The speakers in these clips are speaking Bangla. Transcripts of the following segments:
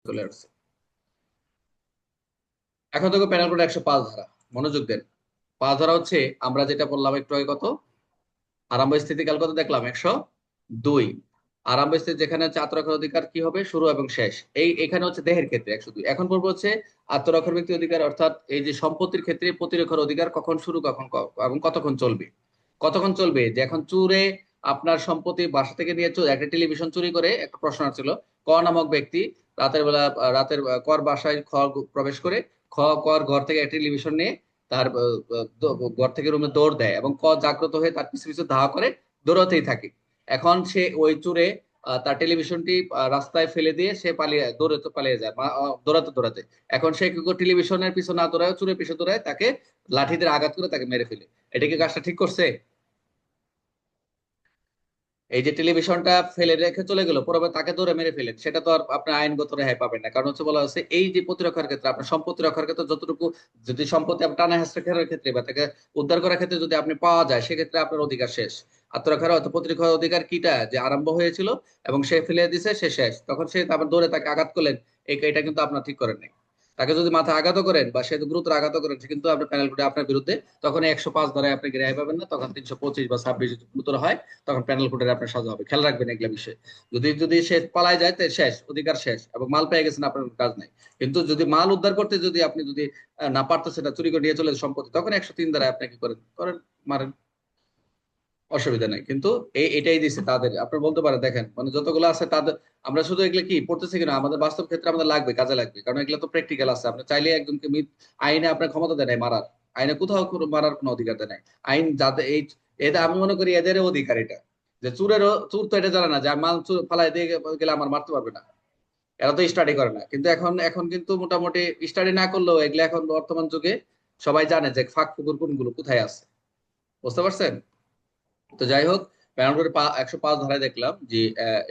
চলে আসছে। এখন দেখো প্যানেল কোড 105 ধারা, মনোযোগ দেন। 5 ধারা হচ্ছে আমরা যেটা বললাম একটু আগে, কত আরম্ভ স্থিতিকাল কত দেখলাম, 102। আরম্ভ স্থিতি যেখানে হচ্ছে আত্মরক্ষার অধিকার কি হবে, শুরু এবং শেষ। এখানে হচ্ছে দেহের ক্ষেত্রে 102। এখন পর্ব হচ্ছে আত্মরক্ষার ব্যক্তি অধিকার, অর্থাৎ এই যে সম্পত্তির ক্ষেত্রে প্রতিরক্ষার অধিকার কখন শুরু, কখন এবং কতক্ষণ চলবে। কতক্ষণ চলবে, যে এখন চুরে আপনার সম্পত্তি বাসা থেকে নিয়ে একটা টেলিভিশন চুরি করে, একটা প্রশ্ন ছিল, ক নামক ব্যক্তি রাতের বেলা কর বাসায় প্রবেশ করে কর ঘর থেকে একটা টেলিভিশন নিয়ে তার ঘর থেকে রুমে দৌড় দেয় এবং জাগ্রত হয়ে তার পিছু পিছু ধাওয়া করে দৌড়াতেই থাকে। এখন সে ওই চুরে তার টেলিভিশনটি রাস্তায় ফেলে দিয়ে সে দৌড়াতে পালিয়ে যায়, দৌড়াতে দৌড়াতে। এখন সে কি টেলিভিশনের পিছনে না দৌড়ায়, চুরের পিছনে দৌড়ায়, তাকে লাঠি দিয়ে আঘাত করে তাকে মেরে ফেলে। এটা কি কাজটা ঠিক করছে? এই যে টেলিভিশনটা ফেলে রেখে চলে গেল, পরে আবার তাকে ধরে মেরে ফেলেন, সেটা তো আর আপনার আইনগত রেহাই পাবেন না। কারণ হচ্ছে বলা হচ্ছে এই যে প্রতিরক্ষার ক্ষেত্রে আপনার সম্পত্তি রক্ষার ক্ষেত্রে যতটুকু, যদি সম্পত্তি আপনার টানা হেঁচড়ার ক্ষেত্রে বা তাকে উদ্ধার করার ক্ষেত্রে যদি আপনি পাওয়া যায়, সেক্ষেত্রে আপনার অধিকার শেষ। আত্মরক্ষার অর্থ প্রতিরক্ষার অধিকার কিটা, যে আরম্ভ হয়েছিল এবং সে ফেলে দিছে, সে শেষ। তখন সে তারপর দৌড়ে তাকে আঘাত করলেন, এটা কিন্তু আপনার ঠিক করেন নাই। তাকে যদি মাথা আঘাত করেন বা সে গুরুতর আঘাত করেন, সে কিন্তু আপনার প্যানেল কোডে আপনার বিরুদ্ধে তখন 105 ধারায় আপনি রেহাই পাবেন না, তখন 325 বা 26 যদি গুরুতর হয়, তখন প্যানেল কোডের আপনার সাজা হবে। খেয়াল রাখবেন এগুলা বিষয়ে। যদি যদি সে পালায় যায়, তো শেষ, অধিকার শেষ এবং মাল পেয়ে গেছেন, আপনার কাজ নাই। কিন্তু যদি মাল উদ্ধার করতে যদি আপনি যদি না পারতো, সেটা চুরি করে নিয়ে চলে সম্পত্তি, তখন 103 ধারায় আপনি কি করেন করেন, মারেন, অসুবিধা নাই। কিন্তু এটাই দিছে তাদের, আপনি বলতে পারেন দেখেন মানে যতগুলো আছে তাদের। আমরা শুধু এগুলো কি পড়তেছি কিনা, আমাদের বাস্তব ক্ষেত্রে আমাদের লাগবে, কাজে লাগবে, কারণ এগুলো তো প্র্যাকটিক্যাল আছে। আপনি চাইলে একজনকে আইনে আপনার ক্ষমতা দেয় নাই মারার, আইনে কোথাও মারার কোনো অধিকার দেয় নাই। আইন যাতে এটা আমি মনে করি এদের অধিকার এটা, যে চুর তো এটা জানে না যে মাল চুর ফালাই দিয়ে গেলে আমার মারতে পারবে না। এরা তো স্টাডি করে না, কিন্তু এখন এখন কিন্তু মোটামুটি স্টাডি না করলেও এগুলো এখন বর্তমান যুগে সবাই জানে যে ফাঁক ফুকুর কোনগুলো কোথায় আছে। বুঝতে পারছেন? তো যাই হোক, প্যারাগ্রাফের 105 ধারায় দেখলাম যে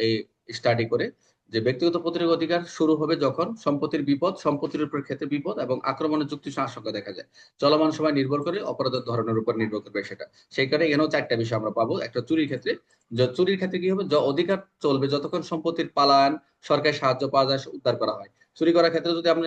এই স্টাডি করে যে ব্যক্তিগত প্রতিরোধ অধিকার শুরু হবে যখন সম্পত্তির বিপদ, সম্পত্তির উপর ক্ষেত্রে বিপদ এবং আক্রমণের যুক্তি আশঙ্কা দেখা যায়। চলমান সময় নির্ভর করে অপরাধের ধরনের উপর নির্ভর করবে সেটা। সেই কারণে এখানেও চারটা বিষয় আমরা পাবো। একটা চুরির ক্ষেত্রে, চুরির ক্ষেত্রে কি হবে, অধিকার চলবে যতক্ষণ সম্পত্তির পালান, সরকারি সাহায্য পাওয়া যায়, উদ্ধার করা হয়। চুরি করার ক্ষেত্রে যদি আপনি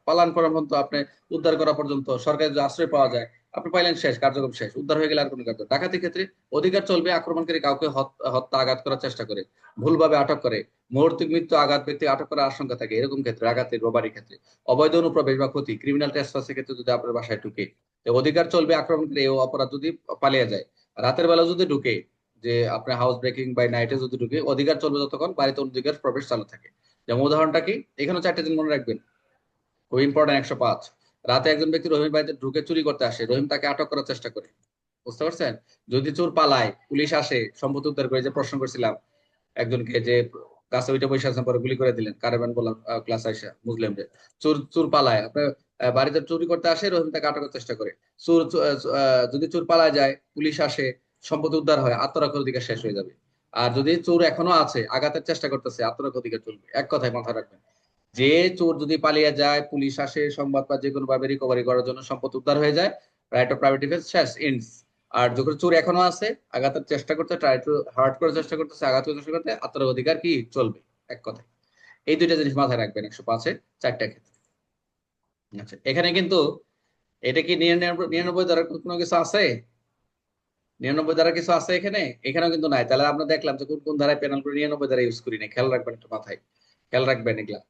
পালান করা পর্যন্ত, আপনি উদ্ধার করা পর্যন্ত, সরকারি যদি আশ্রয় পাওয়া যায়, আপনি পাইলেন, শেষ, কার্যক্রম শেষ, উদ্ধার হয়ে গেলে আর কোনো কাজ। ডাকাতির ক্ষেত্রে অধিকার চলবে আক্রমণকারী কাউকে হত্যা আঘাত করার চেষ্টা করে, ভুলভাবে আটক করে, মুহূর্তে মৃত্যু আঘাত ব্যক্তি আটক করার আশঙ্কা থাকে, এরকম ক্ষেত্রে ডাকাতির, রোবারির ক্ষেত্রে, অবৈধ অনুপ্রবেশ বা ক্ষতি, ক্রিমিনাল ট্রেসপাসের ক্ষেত্রে যদি আপনার বাসায় ঢুকে, তো অধিকার চলবে আক্রমণকারী এই অপরাধ যদি পালিয়ে যায়। রাতের বেলা যদি ঢুকে, যে আপনার হাউস ব্রেকিং বাই নাইটে যদি ঢুকে, অধিকার চলবে যতক্ষণ বাড়িতে অধিকার প্রবেশ চালু থাকে। যেমন উদাহরণটা কি, এখানে চারটে দিন মনে রাখবেন, খুব ইম্পর্টেন্ট। 105, রাতে একজন ব্যক্তি রহিমের বাড়িতে ঢুকে চুরি করতে আসে, রহিম তাকে আটক করার চেষ্টা করে। বুঝতে পারছেন? যদি চোর পালায়, পুলিশ আসে, সম্পত্তি উদ্ধার করে, যে প্রশ্ন করছিলাম একজনকে যে গাছে উঠে বসে আছেন, পরে গুলি করে দিলেন, কারাবেন বললাম ক্লাস আইসা মুসলিমদের। চোর চোর পালায়, আপনার বাড়িতে চুরি করতে আসে, রহিম তাকে আটকের চেষ্টা করে। যদি চোর পালায় যায়, পুলিশ আসে, সম্পত্তি উদ্ধার হয়, আত্মরক্ষার অধিকার শেষ হয়ে যাবে। আর যদি চোর এখনো আছে, আঘাতের চেষ্টা করতেছে, আত্মরক্ষার অধিকার চলবে। এক কথায় মাথায় রাখবেন, যে চোর যদি পালিয়ে যায়, পুলিশ আসে, সংবাদ বা যে কোনো ভাবে রিকভারি করার জন্য, সম্পত্তি উদ্ধার হয়ে যায়, রাইট অফ প্রাইভেট ডিফেন্স শেষ, এন্ডস। আর যখন চোর এখনো আছে, আঘাতের চেষ্টা করতে, ট্রাই টু হার্ট করার চেষ্টা করতেছে, আঘাত করার চেষ্টা করতে, আত্মরক্ষার অধিকার কি চলবে। এক কথায় এই দুইটা জিনিস মাথায় রাখবেন 105-এ, চারটা ক্ষেত্রে। আচ্ছা, এখানে কিন্তু এটা কি 99 দ্বারা কোনো কিছু আছে? 99 দ্বারা কিছু আছে এখানে? এখানেও কিন্তু নাই। তাহলে আমরা দেখলাম যে কোন কোন ধারায় পেনাল করে 99 দ্বারা ইউজ করি না। খেয়াল রাখবেন একটু মাথায়, খেয়াল রাখবেন এগুলা।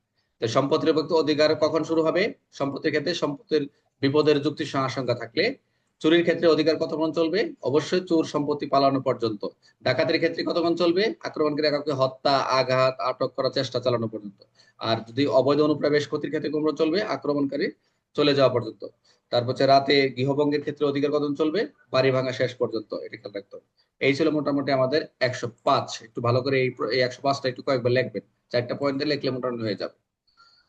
তো সম্পত্তির উপর অধিকার কখন শুরু হবে? সম্পত্তির ক্ষেত্রে সম্পত্তির বিপদের যুক্তি আশঙ্কা থাকলে। চুরির ক্ষেত্রে অধিকার কতক্ষণ চলবে? অবশ্যই চোর সম্পত্তি পালানো পর্যন্ত। ডাকাতের ক্ষেত্রে কতক্ষণ চলবে? আক্রমণকারী কাউকে হত্যা, আঘাত, আটক করার চেষ্টা চালানো পর্যন্ত। আর যদি অবৈধ অনুপ্রবেশ, ক্ষতির ক্ষেত্রে কোনটা চলবে? আক্রমণকারী চলে যাওয়া পর্যন্ত। তারপর হচ্ছে রাতে গৃহভঙ্গের ক্ষেত্রে অধিকার কতক্ষণ চলবে? বাড়ি ভাঙা শেষ পর্যন্ত। এটা খেয়াল রাখতে হবে। এই ছিল মোটামুটি আমাদের 105। একটু ভালো করে এই 105টা একটু কয়েকবার লিখবেন, চারটা পয়েন্টে লিখলে মোটামুটি হয়ে যাবে।